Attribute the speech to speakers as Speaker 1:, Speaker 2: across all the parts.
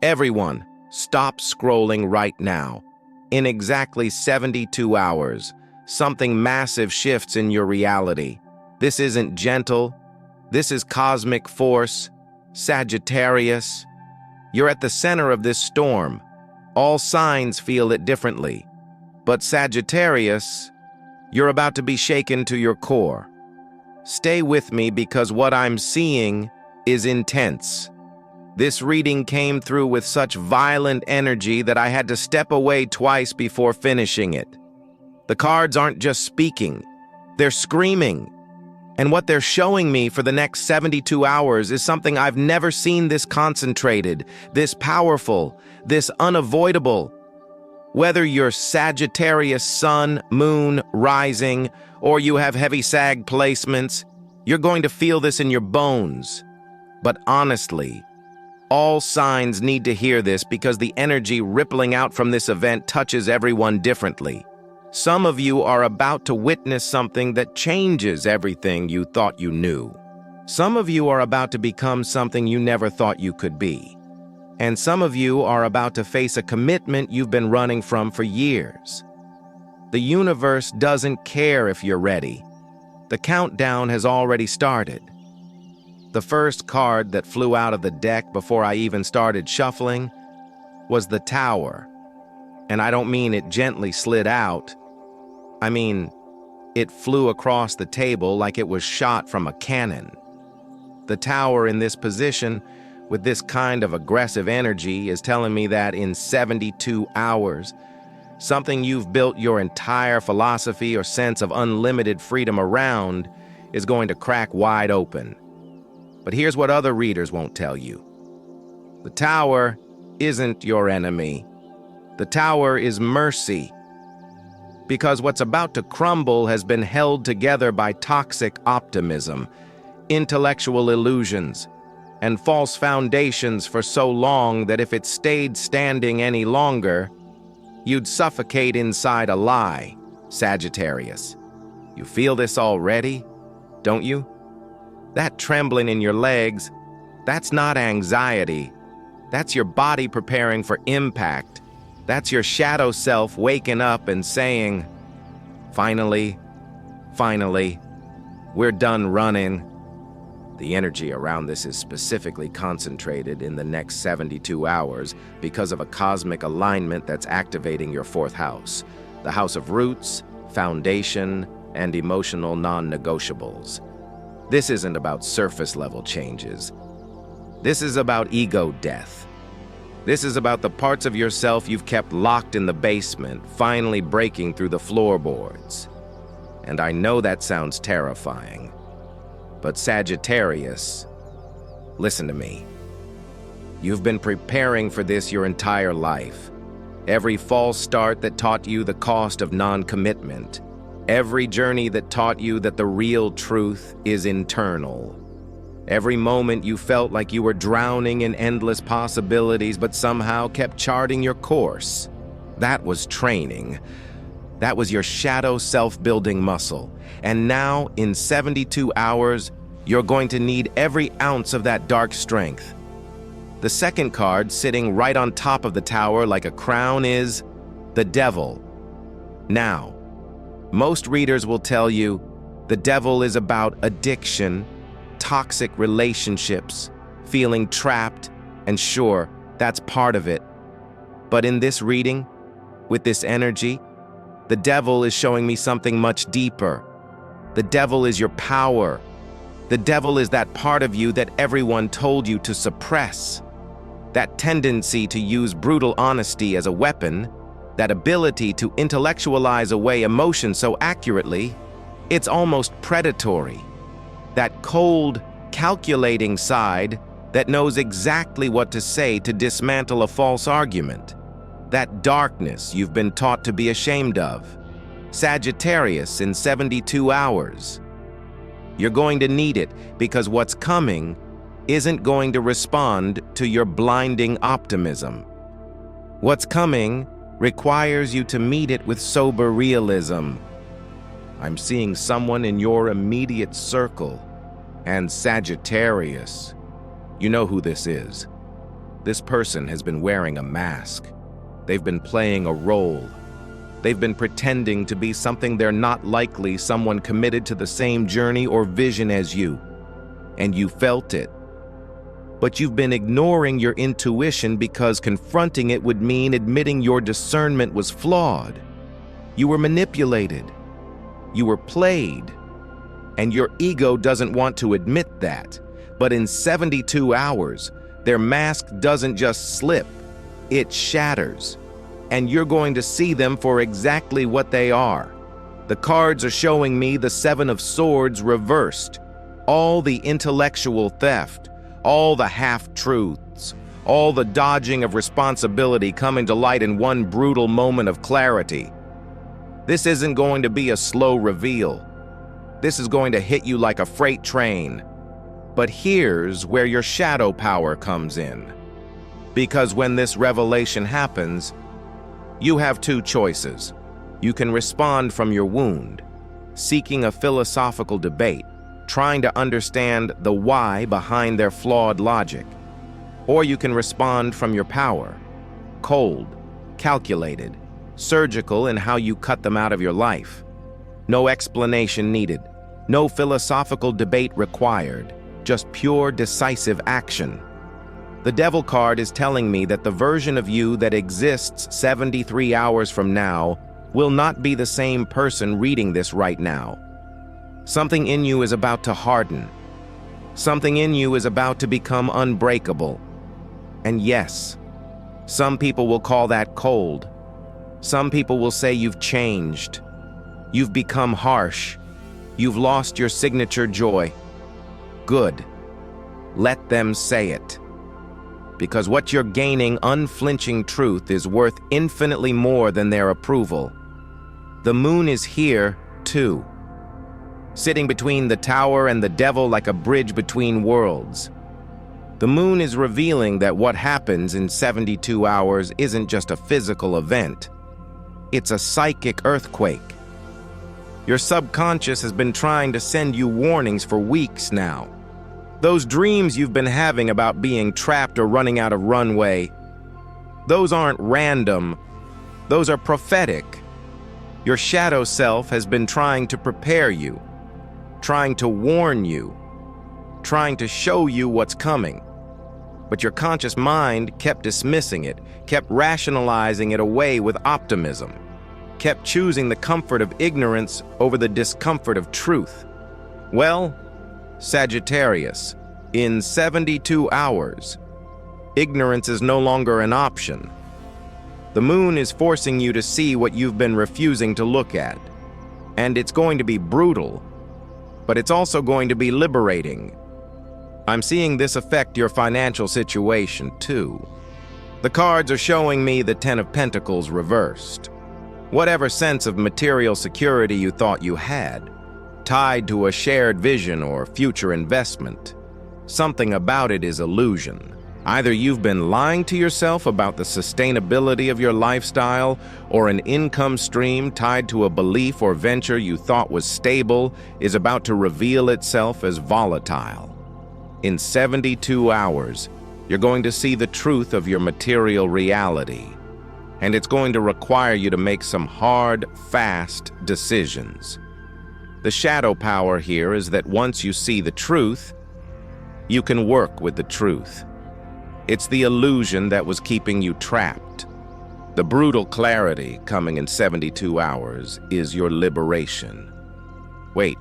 Speaker 1: Everyone, stop scrolling right now. In exactly 72 hours, something massive shifts in your reality. This isn't gentle. This is cosmic force. Sagittarius. You're at the center of this storm. All signs feel it differently. But Sagittarius, you're about to be shaken to your core. Stay with me because what I'm seeing is intense. This reading came through with such violent energy that I had to step away twice before finishing it. The cards aren't just speaking, they're screaming. And what they're showing me for the next 72 hours is something I've never seen this concentrated, this powerful, this unavoidable. Whether you're Sagittarius sun, moon, rising, or you have heavy Sag placements, you're going to feel this in your bones. But honestly, all signs need to hear this because the energy rippling out from this event touches everyone differently. Some of you are about to witness something that changes everything you thought you knew. Some of you are about to become something you never thought you could be. And some of you are about to face a commitment you've been running from for years. The universe doesn't care if you're ready. The countdown has already started. The first card that flew out of the deck before I even started shuffling was the Tower. And I don't mean it gently slid out. I mean, it flew across the table like it was shot from a cannon. The Tower in this position, with this kind of aggressive energy, is telling me that in 72 hours, something you've built your entire philosophy or sense of unlimited freedom around is going to crack wide open. But here's what other readers won't tell you. The Tower isn't your enemy. The Tower is mercy. Because what's about to crumble has been held together by toxic optimism, intellectual illusions, and false foundations for so long that if it stayed standing any longer, you'd suffocate inside a lie, Sagittarius. You feel this already, don't you? That trembling in your legs, that's not anxiety. That's your body preparing for impact. That's your shadow self waking up and saying, finally, we're done running. The energy around this is specifically concentrated in the next 72 hours because of a cosmic alignment that's activating your fourth house, the house of roots, foundation, and emotional non-negotiables. This isn't about surface-level changes. This is about ego death. This is about the parts of yourself you've kept locked in the basement, finally breaking through the floorboards. And I know that sounds terrifying. But Sagittarius, listen to me. You've been preparing for this your entire life. Every false start that taught you the cost of non-commitment. Every journey that taught you that the real truth is internal. Every moment you felt like you were drowning in endless possibilities but somehow kept charting your course. That was training. That was your shadow self-building muscle. And now, in 72 hours, you're going to need every ounce of that dark strength. The second card, sitting right on top of the Tower like a crown, is the Devil. Now, most readers will tell you the Devil is about addiction, toxic relationships, feeling trapped, and sure, that's part of it. But in this reading, with this energy, the Devil is showing me something much deeper. The Devil is your power. The Devil is that part of you that everyone told you to suppress. That tendency to use brutal honesty as a weapon, that ability to intellectualize away emotion so accurately, it's almost predatory. That cold, calculating side that knows exactly what to say to dismantle a false argument. That darkness you've been taught to be ashamed of. Sagittarius in 72 hours. You're going to need it because what's coming isn't going to respond to your blinding optimism. What's coming requires you to meet it with sober realism. I'm seeing someone in your immediate circle, and Sagittarius, you know who this is. This person has been wearing a mask. They've been playing a role. They've been pretending to be something they're not, likely someone committed to the same journey or vision as you. And you felt it. But you've been ignoring your intuition because confronting it would mean admitting your discernment was flawed. You were manipulated. You were played. And your ego doesn't want to admit that. But in 72 hours, their mask doesn't just slip, it shatters. And you're going to see them for exactly what they are. The cards are showing me the Seven of Swords reversed. All the intellectual theft, all the half-truths, all the dodging of responsibility coming to light in one brutal moment of clarity. This isn't going to be a slow reveal. This is going to hit you like a freight train. But here's where your shadow power comes in. Because when this revelation happens, you have two choices. You can respond from your wound, seeking a philosophical debate, trying to understand the why behind their flawed logic. Or you can respond from your power, cold, calculated, surgical in how you cut them out of your life. No explanation needed, no philosophical debate required, just pure decisive action. The Devil card is telling me that the version of you that exists 73 hours from now will not be the same person reading this right now. Something in you is about to harden. Something in you is about to become unbreakable. And yes, some people will call that cold. Some people will say you've changed. You've become harsh. You've lost your signature joy. Good. Let them say it. Because what you're gaining, unflinching truth, is worth infinitely more than their approval. The moon is here, too. Sitting between the tower and the devil like a bridge between worlds. The moon is revealing that what happens in 72 hours isn't just a physical event. It's a psychic earthquake. Your subconscious has been trying to send you warnings for weeks now. Those dreams you've been having about being trapped or running out of runway, those aren't random. Those are prophetic. Your shadow self has been trying to prepare you, trying to warn you, trying to show you what's coming. But your conscious mind kept dismissing it, kept rationalizing it away with optimism, kept choosing the comfort of ignorance over the discomfort of truth. Well, Sagittarius, in 72 hours, ignorance is no longer an option. The moon is forcing you to see what you've been refusing to look at. And it's going to be brutal, but it's also going to be liberating. I'm seeing this affect your financial situation, too. The cards are showing me the Ten of Pentacles reversed. Whatever sense of material security you thought you had, tied to a shared vision or future investment, something about it is illusion. Either you've been lying to yourself about the sustainability of your lifestyle, or an income stream tied to a belief or venture you thought was stable is about to reveal itself as volatile. In 72 hours, you're going to see the truth of your material reality, and it's going to require you to make some hard, fast decisions. The shadow power here is that once you see the truth, you can work with the truth. It's the illusion that was keeping you trapped. The brutal clarity coming in 72 hours is your liberation. Wait,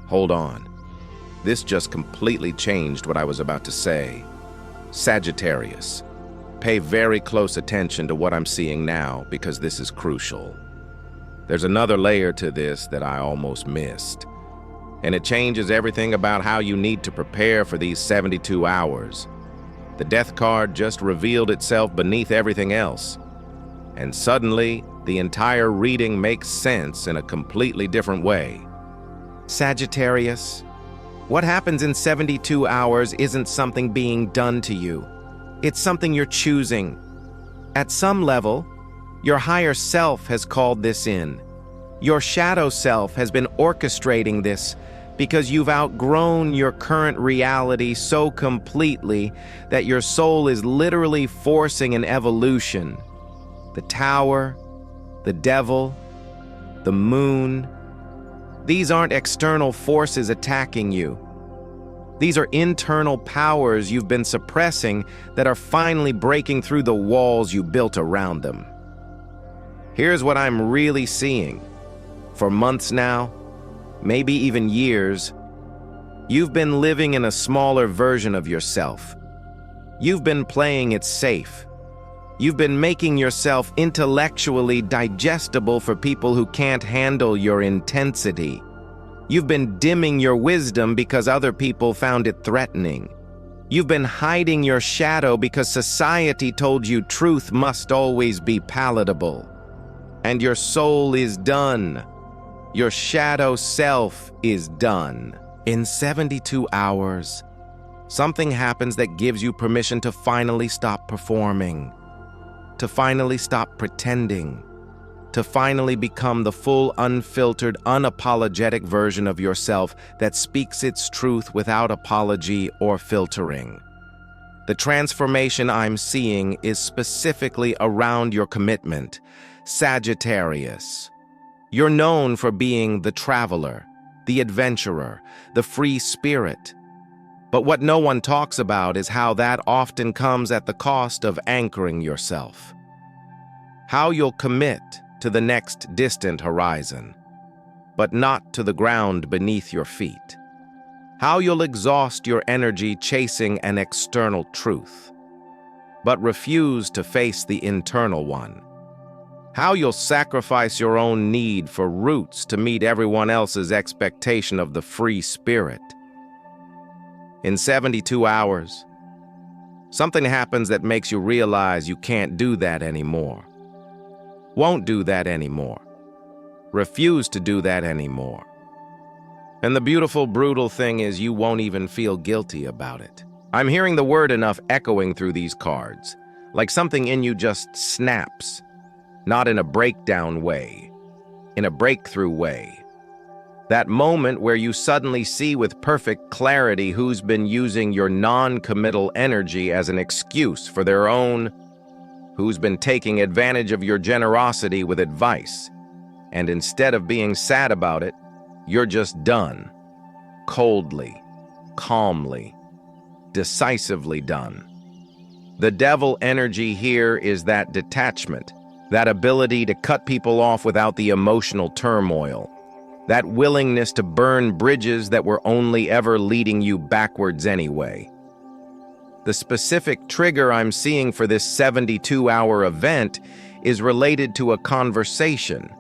Speaker 1: hold on. This just completely changed what I was about to say. Sagittarius, pay very close attention to what I'm seeing now, because this is crucial. There's another layer to this that I almost missed, and it changes everything about how you need to prepare for these 72 hours. The Death card just revealed itself beneath everything else, and suddenly the entire reading makes sense in a completely different way. Sagittarius, what happens in 72 hours isn't something being done to you. It's something you're choosing. At some level, your higher self has called this in. Your shadow self has been orchestrating this, because you've outgrown your current reality so completely that your soul is literally forcing an evolution. The tower, the devil, the moon, these aren't external forces attacking you. These are internal powers you've been suppressing that are finally breaking through the walls you built around them. Here's what I'm really seeing. For months now, maybe even years, you've been living in a smaller version of yourself. You've been playing it safe. You've been making yourself intellectually digestible for people who can't handle your intensity. You've been dimming your wisdom because other people found it threatening. You've been hiding your shadow because society told you truth must always be palatable. And your soul is done. Your shadow self is done. In 72 hours, something happens that gives you permission to finally stop performing, to finally stop pretending, to finally become the full, unfiltered, unapologetic version of yourself that speaks its truth without apology or filtering. The transformation I'm seeing is specifically around your commitment, Sagittarius. You're known for being the traveler, the adventurer, the free spirit. But what no one talks about is how that often comes at the cost of anchoring yourself. How you'll commit to the next distant horizon, but not to the ground beneath your feet. How you'll exhaust your energy chasing an external truth, but refuse to face the internal one. How you'll sacrifice your own need for roots to meet everyone else's expectation of the free spirit. In 72 hours, something happens that makes you realize you can't do that anymore. Won't do that anymore. Refuse to do that anymore. And the beautiful, brutal thing is you won't even feel guilty about it. I'm hearing the word enough echoing through these cards, like something in you just snaps. Not in a breakdown way, in a breakthrough way. That moment where you suddenly see with perfect clarity who's been using your non-committal energy as an excuse for their own, who's been taking advantage of your generosity with advice. And instead of being sad about it, you're just done. Coldly, calmly, decisively done. The devil energy here is that detachment, that ability to cut people off without the emotional turmoil, that willingness to burn bridges that were only ever leading you backwards anyway. The specific trigger I'm seeing for this 72-hour event is related to a conversation.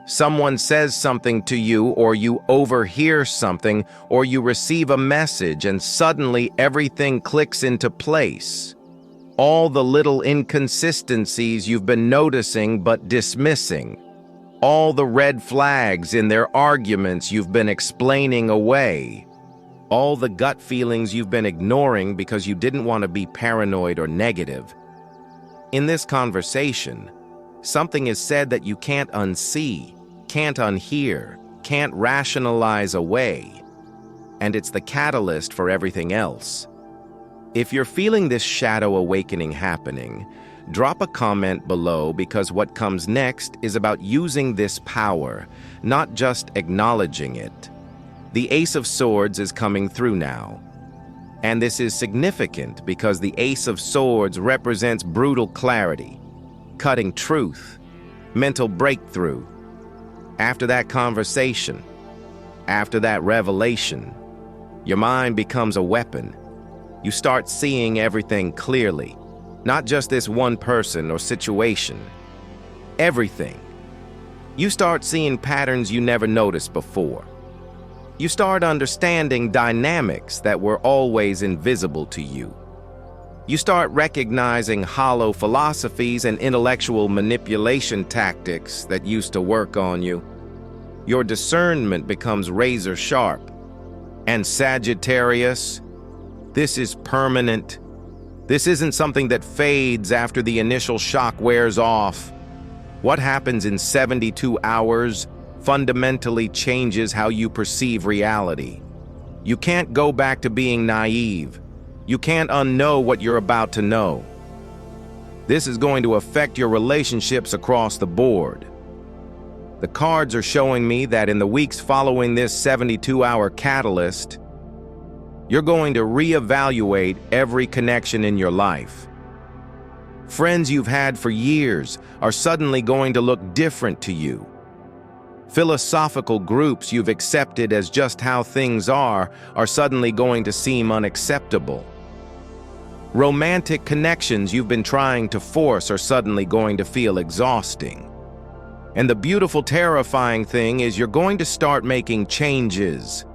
Speaker 1: Someone says something to you, or you overhear something, or you receive a message, and suddenly everything clicks into place. All the little inconsistencies you've been noticing but dismissing. All the red flags in their arguments you've been explaining away. All the gut feelings you've been ignoring because you didn't want to be paranoid or negative. In this conversation, something is said that you can't unsee, can't unhear, can't rationalize away. And it's the catalyst for everything else. If you're feeling this shadow awakening happening, drop a comment below, because what comes next is about using this power, not just acknowledging it. The Ace of Swords is coming through now. And this is significant because the Ace of Swords represents brutal clarity, cutting truth, mental breakthrough. After that conversation, after that revelation, your mind becomes a weapon. You start seeing everything clearly, not just this one person or situation. Everything. You start seeing patterns you never noticed before. You start understanding dynamics that were always invisible to you. You start recognizing hollow philosophies and intellectual manipulation tactics that used to work on you. Your discernment becomes razor sharp. And Sagittarius, this is permanent. This isn't something that fades after the initial shock wears off. What happens in 72 hours fundamentally changes how you perceive reality. You can't go back to being naive. You can't unknow what you're about to know. This is going to affect your relationships across the board. The cards are showing me that in the weeks following this 72-hour catalyst, you're going to reevaluate every connection in your life. Friends you've had for years are suddenly going to look different to you. Philosophical groups you've accepted as just how things are suddenly going to seem unacceptable. Romantic connections you've been trying to force are suddenly going to feel exhausting. And the beautiful, terrifying thing is you're going to start making changes.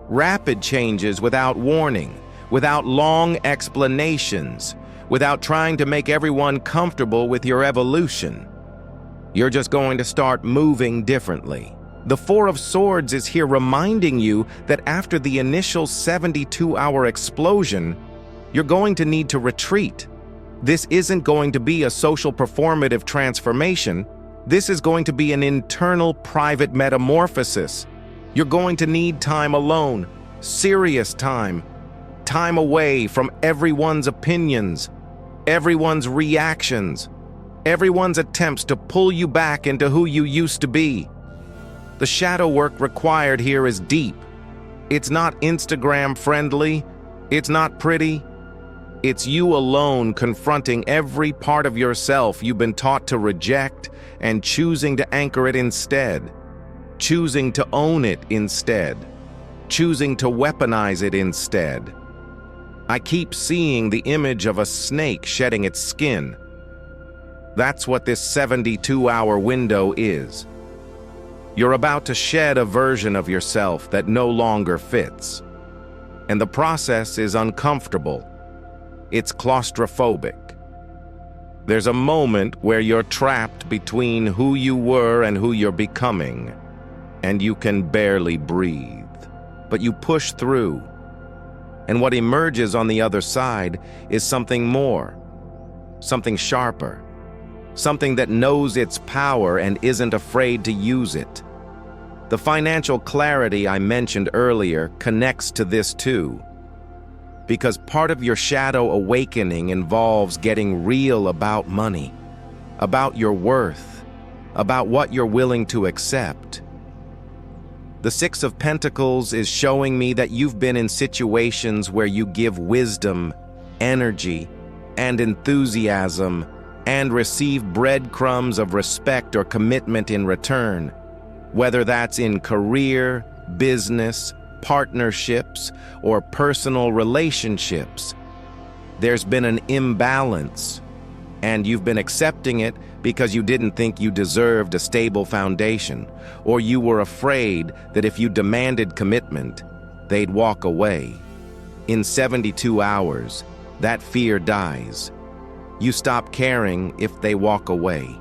Speaker 1: Rapid changes without warning, without long explanations, without trying to make everyone comfortable with your evolution. You're just going to start moving differently. The Four of Swords is here reminding you that after the initial 72-hour explosion, you're going to need to retreat. This isn't going to be a social performative transformation. This is going to be an internal private metamorphosis. You're going to need time alone, serious time away from everyone's opinions, everyone's reactions, everyone's attempts to pull you back into who you used to be. The shadow work required here is deep. It's not Instagram friendly. It's not pretty. It's you alone confronting every part of yourself you've been taught to reject and choosing to anchor it instead. Choosing to own it instead. Choosing to weaponize it instead. I keep seeing the image of a snake shedding its skin. That's what this 72-hour window is. You're about to shed a version of yourself that no longer fits. And the process is uncomfortable. It's claustrophobic. There's a moment where you're trapped between who you were and who you're becoming, and you can barely breathe. But you push through, and what emerges on the other side is something more, something sharper, something that knows its power and isn't afraid to use it. The financial clarity I mentioned earlier connects to this too, because part of your shadow awakening involves getting real about money, about your worth, about what you're willing to accept. The Six of Pentacles is showing me that you've been in situations where you give wisdom, energy, and enthusiasm, and receive breadcrumbs of respect or commitment in return, whether that's in career, business, partnerships, or personal relationships. There's been an imbalance, and you've been accepting it because you didn't think you deserved a stable foundation, or you were afraid that if you demanded commitment, they'd walk away. In 72 hours, that fear dies. You stop caring if they walk away.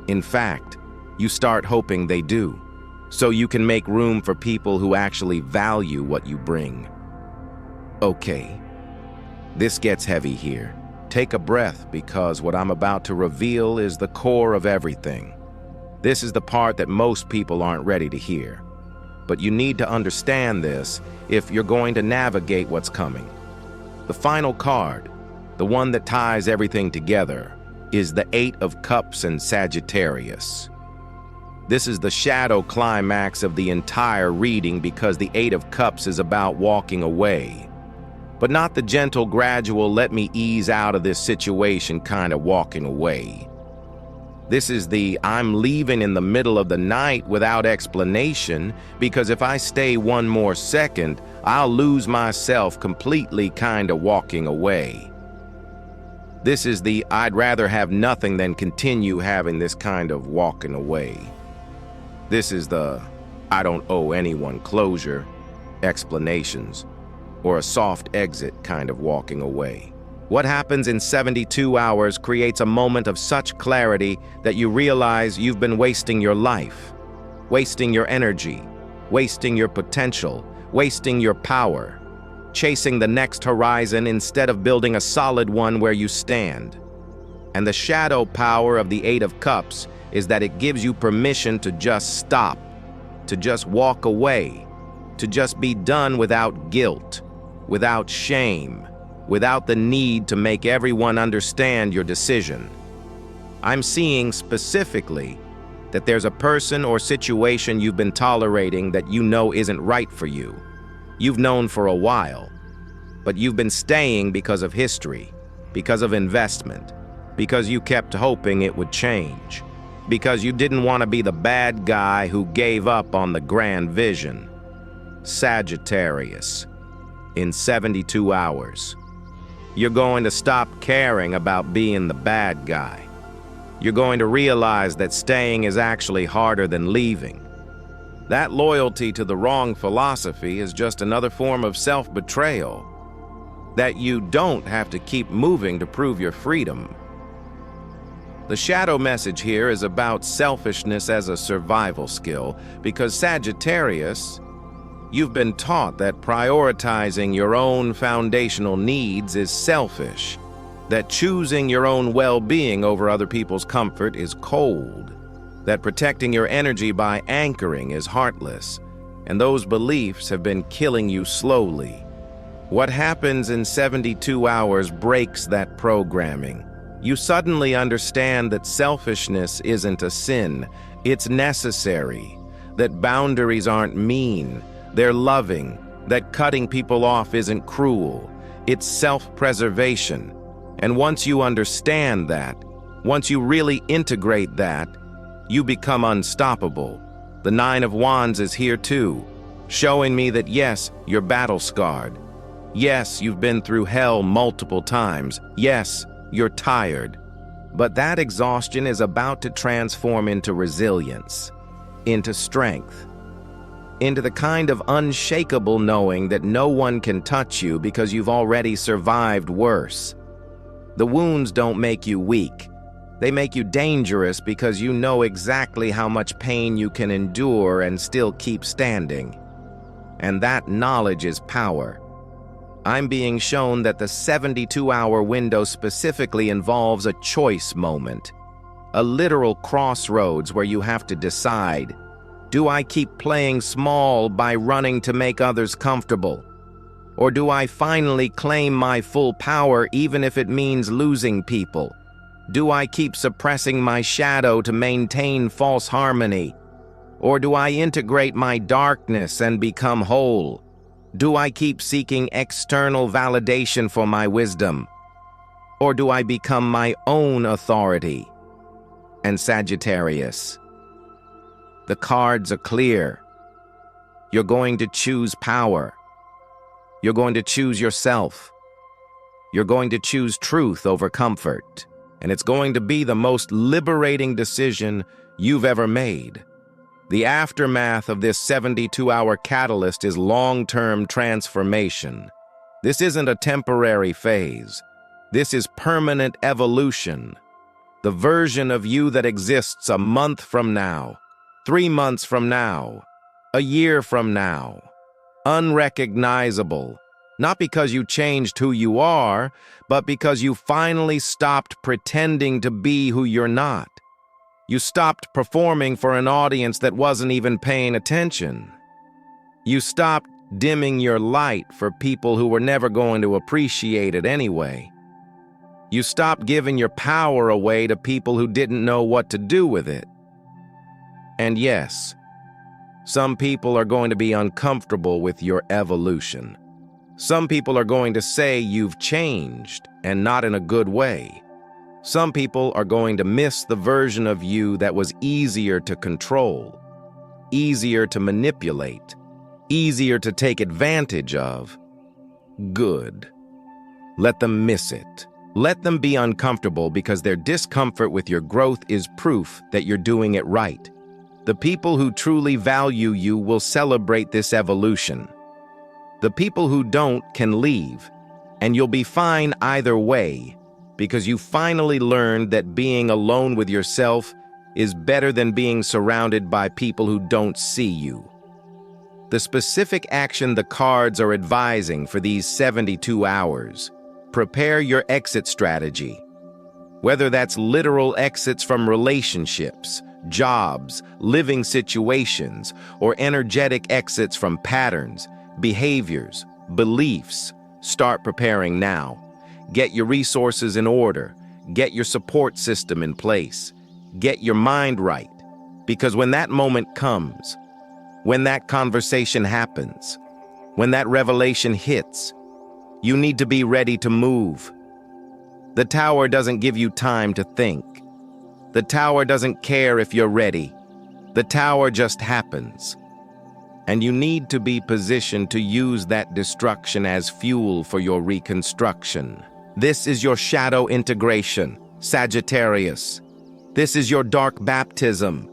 Speaker 1: In fact, you start hoping they do, so you can make room for people who actually value what you bring. Okay, this gets heavy here. Take a breath, because what I'm about to reveal is the core of everything. This is the part that most people aren't ready to hear. But you need to understand this if you're going to navigate what's coming. The final card, the one that ties everything together, is the Eight of Cups and Sagittarius. This is the shadow climax of the entire reading because the Eight of Cups is about walking away. But not the gentle, gradual, let me ease out of this situation kind of walking away. This is the I'm leaving in the middle of the night without explanation, because if I stay one more second, I'll lose myself completely kind of walking away. This is the I'd rather have nothing than continue having this kind of walking away. This is the I don't owe anyone closure, explanations, or a soft exit kind of walking away. What happens in 72 hours creates a moment of such clarity that you realize you've been wasting your life, wasting your energy, wasting your potential, wasting your power, chasing the next horizon instead of building a solid one where you stand. And the shadow power of the Eight of Cups is that it gives you permission to just stop, to just walk away, to just be done without guilt, without shame, without the need to make everyone understand your decision. I'm seeing specifically that there's a person or situation you've been tolerating that you know isn't right for you. You've known for a while, but you've been staying because of history, because of investment, because you kept hoping it would change, because you didn't want to be the bad guy who gave up on the grand vision. Sagittarius, in 72 hours, you're going to stop caring about being the bad guy. You're going to realize that staying is actually harder than leaving. That loyalty to the wrong philosophy is just another form of self-betrayal. That you don't have to keep moving to prove your freedom. The shadow message here is about selfishness as a survival skill, because Sagittarius, you've been taught that prioritizing your own foundational needs is selfish, that choosing your own well-being over other people's comfort is cold, that protecting your energy by anchoring is heartless, and those beliefs have been killing you slowly. What happens in 72 hours breaks that programming. You suddenly understand that selfishness isn't a sin, it's necessary, that boundaries aren't mean, they're loving, that cutting people off isn't cruel, it's self-preservation. And once you understand that, once you really integrate that, you become unstoppable. The Nine of Wands is here too, showing me that yes, you're battle-scarred. Yes, you've been through hell multiple times. Yes, you're tired. But that exhaustion is about to transform into resilience, into strength, into the kind of unshakable knowing that no one can touch you because you've already survived worse. The wounds don't make you weak. They make you dangerous because you know exactly how much pain you can endure and still keep standing. And that knowledge is power. I'm being shown that the 72-hour window specifically involves a choice moment, a literal crossroads where you have to decide, do I keep playing small by running to make others comfortable? Or do I finally claim my full power even if it means losing people? Do I keep suppressing my shadow to maintain false harmony? Or do I integrate my darkness and become whole? Do I keep seeking external validation for my wisdom? Or do I become my own authority? And Sagittarius, the cards are clear. You're going to choose power. You're going to choose yourself. You're going to choose truth over comfort. And it's going to be the most liberating decision you've ever made. The aftermath of this 72-hour catalyst is long-term transformation. This isn't a temporary phase. This is permanent evolution. The version of you that exists a month from now, 3 months from now, a year from now. Unrecognizable, not because you changed who you are, but because you finally stopped pretending to be who you're not. You stopped performing for an audience that wasn't even paying attention. You stopped dimming your light for people who were never going to appreciate it anyway. You stopped giving your power away to people who didn't know what to do with it. And yes, some people are going to be uncomfortable with your evolution. Some people are going to say you've changed, and not in a good way. Some people are going to miss the version of you that was easier to control, easier to manipulate, easier to take advantage of. Good. Let them miss it. Let them be uncomfortable because their discomfort with your growth is proof that you're doing it right. The people who truly value you will celebrate this evolution. The people who don't can leave, and you'll be fine either way, because you finally learned that being alone with yourself is better than being surrounded by people who don't see you. The specific action the cards are advising for these 72 hours, prepare your exit strategy. Whether that's literal exits from relationships, jobs, living situations, or energetic exits from patterns, behaviors, beliefs. Start preparing now. Get your resources in order. Get your support system in place. Get your mind right. Because when that moment comes, when that conversation happens, when that revelation hits, you need to be ready to move. The tower doesn't give you time to think. The tower doesn't care if you're ready. The tower just happens. And you need to be positioned to use that destruction as fuel for your reconstruction. This is your shadow integration, Sagittarius. This is your dark baptism.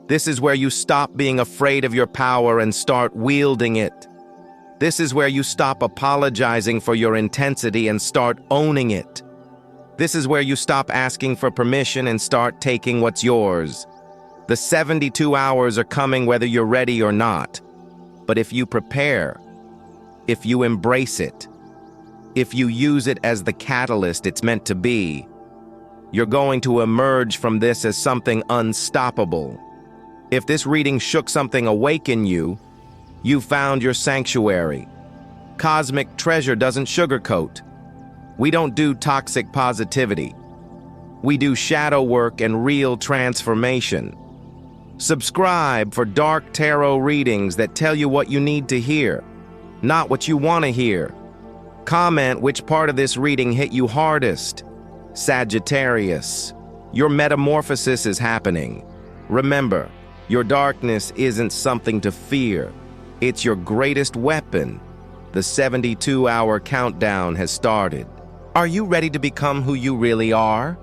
Speaker 1: This is where you stop being afraid of your power and start wielding it. This is where you stop apologizing for your intensity and start owning it. This is where you stop asking for permission and start taking what's yours. The 72 hours are coming whether you're ready or not. But if you prepare, if you embrace it, if you use it as the catalyst it's meant to be, you're going to emerge from this as something unstoppable. If this reading shook something awake in you, you found your sanctuary. Cosmic treasure doesn't sugarcoat. We don't do toxic positivity. We do shadow work and real transformation. Subscribe for dark tarot readings that tell you what you need to hear, not what you want to hear. Comment which part of this reading hit you hardest. Sagittarius, your metamorphosis is happening. Remember, your darkness isn't something to fear. It's your greatest weapon. The 72-hour countdown has started. Are you ready to become who you really are?